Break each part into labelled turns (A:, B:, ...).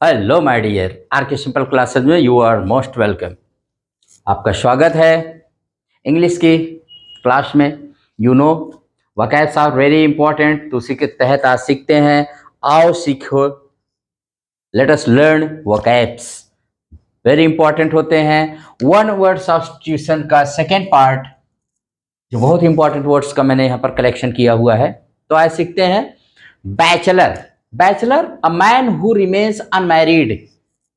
A: Hello my dear R K simple classes में you are most welcome. आपका स्वागत है इंग्लिश की क्लास में। You know vocabs are very important, तो उसी के तहत आज सीखते हैं। आओ सीखो, let us learn vocabs. Very important होते हैं। वन वर्ड सब्स्टिट्यूशन का सेकेंड पार्ट, जो बहुत इंपॉर्टेंट वर्ड्स का मैंने यहाँ पर कलेक्शन किया हुआ है। तो आज सीखते हैं bachelor. Bachelor a man who remains unmarried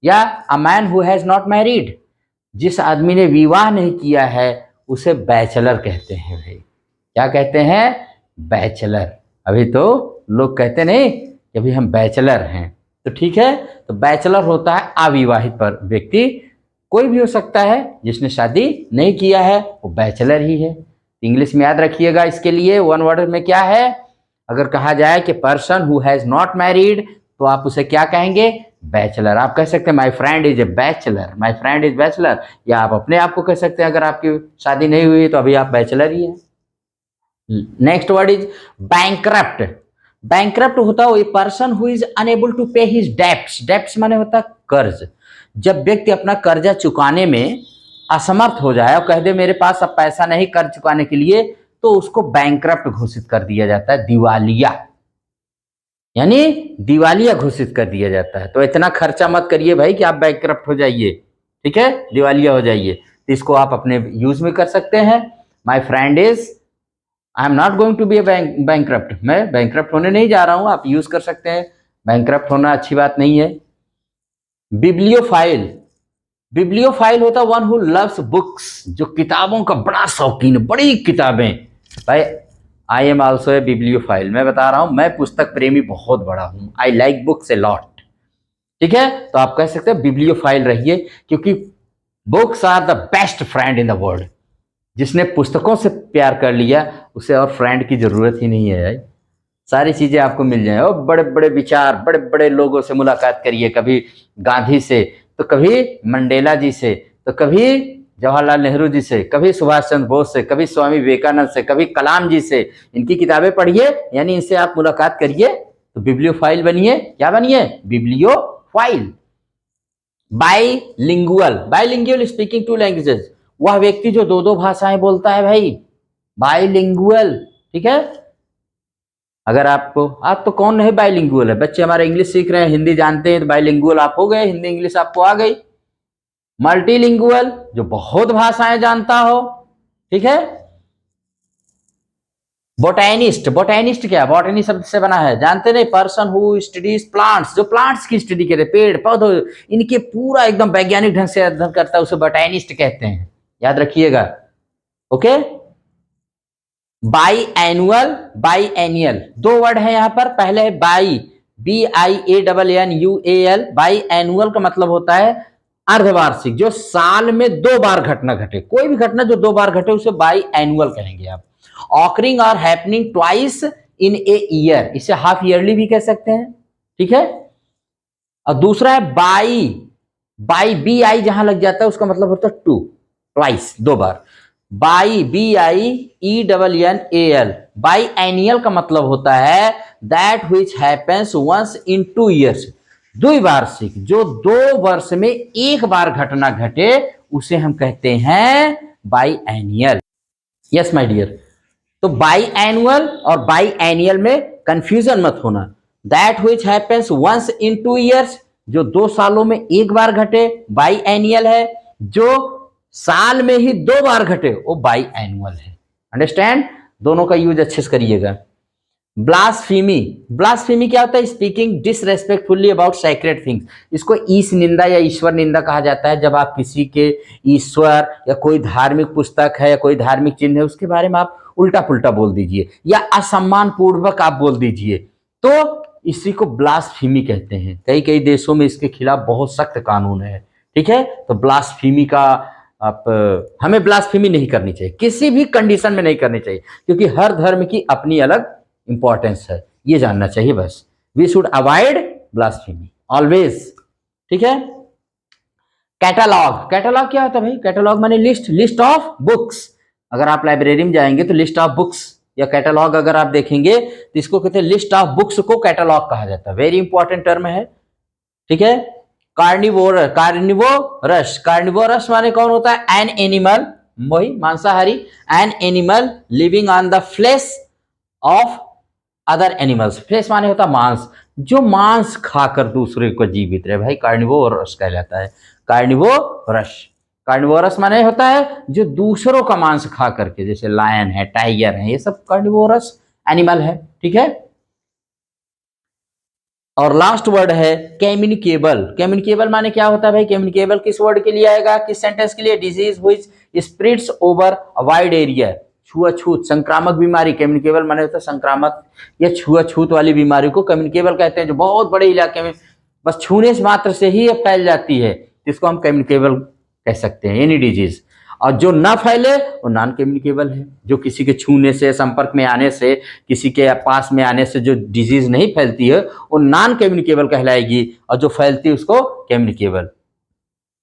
A: या a man who has not married. जिस आदमी ने विवाह नहीं किया है उसे बैचलर कहते हैं। भाई क्या कहते हैं? बैचलर। अभी तो लोग कहते नहीं कि अभी हम बैचलर हैं, तो ठीक है। तो बैचलर होता है अविवाहित पर व्यक्ति, कोई भी हो सकता है। जिसने शादी नहीं किया है वो बैचलर ही है। इंग्लिश में याद रखिएगा, इसके लिए वन वर्ड में क्या है। अगर कहा जाए कि person who has not married, तो आप उसे क्या कहेंगे? बैचलर। आप कह सकते हैं my friend is a bachelor, my friend is bachelor. या आप अपने आप को कह सकते हैं, अगर आपकी शादी नहीं हुई तो अभी आप बैचलर ही हैं। Next word is bankrupt. Bankrupt होता है person who is unable to pay his debts. Debts माने होता है कर्ज। जब व्यक्ति अपना कर्जा चुकाने में असमर्थ हो जाए और कह दे मेरे पास अब पैसा नहीं कर्ज चुकाने के लिए, तो उसको बैंकरप्ट घोषित कर दिया जाता है, दिवालिया। यानी दिवालिया घोषित कर दिया जाता है। तो इतना खर्चा मत करिए भाई कि आप बैंकरप्ट हो जाइए, ठीक है, दिवालिया हो जाइए। तो इसको आप अपने यूज में कर सकते हैं। My friend is, I am not going to be a bankrupt. मैं बैंकरप्ट होने नहीं जा रहा हूं, आप यूज कर सकते हैं। बैंकरप्ट होना अच्छी बात नहीं है। बिब्लियोफाइल। बिब्लियोफाइल होता है वन हु लव्स बुक्स, जो किताबों का बड़ा शौकीन है, बड़ी किताबें। भाई I am also a bibliophile. मैं बता रहा हूं, मैं पुस्तक प्रेमी बहुत बड़ा हूं। I like books a lot, ठीक है। तो आप कह सकते हैं बिब्लियोफाइल रहिए, क्योंकि books are the best friend in the world. जिसने पुस्तकों से प्यार कर लिया उसे और फ्रेंड की जरूरत ही नहीं है। सारी चीजें आपको मिल जाए। और बड़े बड़े विचार, बड़े बड़े लोगों से मुलाकात करिए, कभी गांधी से, तो कभी मंडेला जी से, तो कभी जवाहरलाल नेहरू जी से, कभी सुभाष चंद्र बोस से, कभी स्वामी विवेकानंद से, कभी कलाम जी से। इनकी किताबें पढ़िए, यानी इनसे आप मुलाकात करिए, तो बिब्लियोफाइल बनिए। क्या बनिए? Bibliophile. Bilingual. Bilingual speaking to languages, वह व्यक्ति जो दो दो भाषाएं बोलता है भाई, बाइलिंगुअल, ठीक है। अगर आपको, आप तो कौन नहीं बाइलिंगुअल है? बच्चे हमारे इंग्लिश सीख रहे हैं, हिंदी जानते हैं, तो बाइलिंगुअल आप हो गए, हिंदी इंग्लिश आपको आ गई। मल्टीलिंगुअल, जो बहुत भाषाएं जानता हो, ठीक है। बोटैनिस्ट। बोटैनिस्ट क्या? बॉटनी शब्द से बना है, जानते नहीं? पर्सन हु स्टडीज प्लांट्स, जो प्लांट्स की स्टडी करे, पेड़ पौधे, इनके पूरा एकदम वैज्ञानिक ढंग से अध्ययन करता है, उसे बोटैनिस्ट कहते हैं। याद रखिएगा, ओके। बाई एनुअल, बाई एनियल, दो वर्ड है यहाँ पर। पहले है बाई, BIANNUAL। बाई एनुअल का मतलब होता है अर्धवार्षिक, जो साल में 2 बार घटना घटे। कोई भी घटना जो 2 बार घटे उसे बाई एनुअल कहेंगे आप। ऑकरिंग और happening twice in a year, इसे हाफ ईयरली भी कह सकते हैं, ठीक है। और दूसरा है बाई। बाई BI जहां लग जाता है उसका मतलब होता है टू, ट्वाइस, 2 बार। Bi BIENNAL। बाई एनियल का मतलब होता है that which happens once in 2 years. द्विवार्षिक, जो 2 वर्ष में एक बार घटना घटे उसे हम कहते हैं biennial. Yes my dear. तो बाई एनुअल और बाई एनियल में कंफ्यूजन मत होना। That which happens once in 2 years, जो 2 सालों में एक बार घटे, बाई एनियल है। जो साल में ही 2 बार घटे वो बाई एनुअल है। अंडरस्टैंड? दोनों का यूज अच्छे से करिएगा। ब्लास्फेमी। ब्लास्फेमी क्या होता है? Speaking disrespectfully about sacred things. इसको ईश निंदा या ईश्वर निंदा कहा जाता है। जब आप किसी के ईश्वर या कोई धार्मिक पुस्तक है या कोई धार्मिक चिन्ह है उसके बारे में आप उल्टा पुल्टा बोल दीजिए या असम्मान पूर्वक आप बोल दीजिए, तो इसी को ब्लास्फेमी कहते हैं। कई कई देशों में इसके खिलाफ बहुत सख्त कानून है, ठीक है। तो ब्लास्फेमी का आप, हमें ब्लास्फेमी नहीं करनी चाहिए, किसी भी कंडीशन में नहीं करनी चाहिए, क्योंकि हर धर्म की अपनी अलग इंपॉर्टेंस है, ये जानना चाहिए बस। We should avoid blasphemy always, ठीक है। कैटलॉग। कैटलॉग क्या होता है भाई? कैटलॉग माने लिस्ट, लिस्ट ऑफ बुक्स। अगर आप लाइब्रेरी में जाएंगे तो लिस्ट ऑफ बुक्स या कैटलॉग अगर आप देखेंगे तो इसको कहते हैं लिस्ट ऑफ बुक्स को कैटलॉग कहा जाता है। वेरी इंपॉर्टेंट टर्म है, ठीक है। कार्निवोरस माने कौन होता है? एन एनिमल, वही मांसाहारी, an animal living on the flesh of other animals. Flesh माने होता है मांस, जो मांस खाकर दूसरे को जीवित रहे, भाई कार्निवोरस कहलाता है। कार्निवोरस, कार्निवोरस माने होता है जो दूसरों का मांस खा करके, जैसे लायन है, टाइगर है, ये सब कार्निवोरस एनिमल है, ठीक है। और लास्ट वर्ड है कम्युनिकेबल। कम्युनिकेबल माने क्या होता है भाई? कम्युनिकेबल किस वर्ड के लिए आएगा, किस सेंटेंस के लिए? Disease which spreads over a wide area, छुआछूत, संक्रामक बीमारी। कम्युनिकेबल माने होता है संक्रामक या छुआछूत वाली बीमारी को कम्युनिकेबल कहते हैं, जो बहुत बड़े इलाके में बस छूने से मात्र से ही फैल जाती है, जिसको हम कम्युनिकेबल कह सकते हैं, एनी डिजीज। और जो ना फैले वो नॉन कम्युनिकेबल है, जो किसी के छूने से, संपर्क में आने से, किसी के पास में आने से जो डिजीज नहीं फैलती है वो नॉन कम्युनिकेबल कहलाएगी, और जो फैलती है उसको कम्युनिकेबल।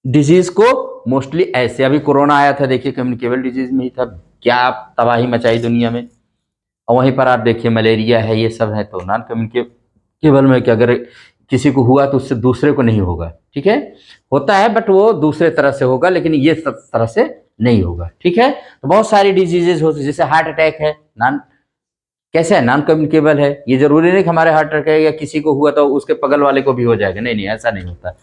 A: डिजीज को मोस्टली ऐसे, अभी कोरोना आया था, देखिए कम्युनिकेबल डिजीज में ही था, क्या तबाही मचाई दुनिया में। और वहीं पर आप देखिए मलेरिया है, ये सब है, तो नॉन कम्युनिकेबल में कि अगर किसी को हुआ तो उससे दूसरे को नहीं होगा, ठीक है। होता है बट वो दूसरे तरह से होगा, लेकिन ये सब तरह से नहीं होगा, ठीक है। तो बहुत सारी डिजीजेज होती है, जैसे हार्ट अटैक है, नॉन कैसे है? नॉन कम्युनिकेबल है। ये जरूरी नहीं कि हमारे हार्ट अटैक या किसी को हुआ तो उसके बगल वाले को भी हो जाएगा, नहीं नहीं, ऐसा नहीं होता।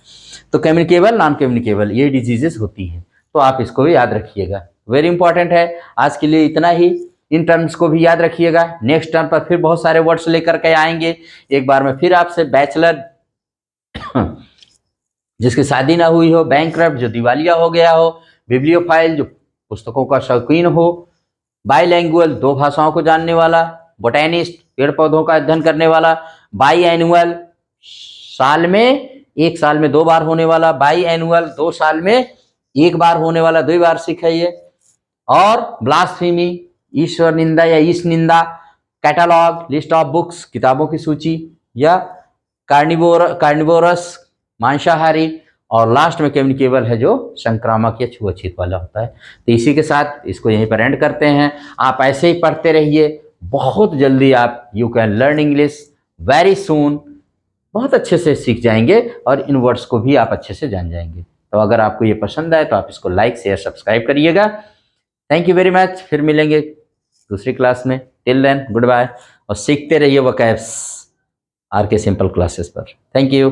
A: तो कम्युनिकेबल, नॉन कम्युनिकेबल, ये डिजीजेस होती हैं, तो आप इसको भी याद रखिएगा, वेरी इंपॉर्टेंट है। आज के लिए इतना ही, इन टर्म्स को भी याद रखिएगा। नेक्स्ट टर्म पर फिर बहुत सारे वर्ड्स लेकर के आएंगे। एक बार में फिर आपसे बैचलर जिसकी शादी ना हुई हो, बैंकक्रप्ट जो दिवालिया हो गया हो, बिब्लियोफाइल जो पुस्तकों का शौकीन हो, बाईलैंगुअल दो भाषाओं को जानने वाला, बोटेनिस्ट पेड़ पौधों का अध्ययन करने वाला, बाई एनुअल साल में, एक साल में 2 बार होने वाला, बाई एनुअल 2 साल में 1 बार होने वाला, 2 वार्षिक है ये। और ब्लास्फेमी, ईश्वर निंदा या ईश निंदा, कैटालॉग लिस्ट ऑफ बुक्स, किताबों की सूची, या कार्निवोरस मांसाहारी, और लास्ट में कम्युनिकेबल है जो संक्रामक या छुआछूत वाला होता है। तो इसी के साथ इसको यहीं पर एंड करते हैं। आप ऐसे ही पढ़ते रहिए, बहुत जल्दी आप you can learn English very soon, बहुत अच्छे से सीख जाएंगे और इन वर्ड्स को भी आप अच्छे से जान जाएंगे। तो अगर आपको ये पसंद आए तो आप इसको लाइक शेयर सब्सक्राइब करिएगा। थैंक यू वेरी मच, फिर मिलेंगे दूसरी क्लास में। टिल देन गुड बाय, और सीखते रहिए vocabs are K simple classes पर। Thank you.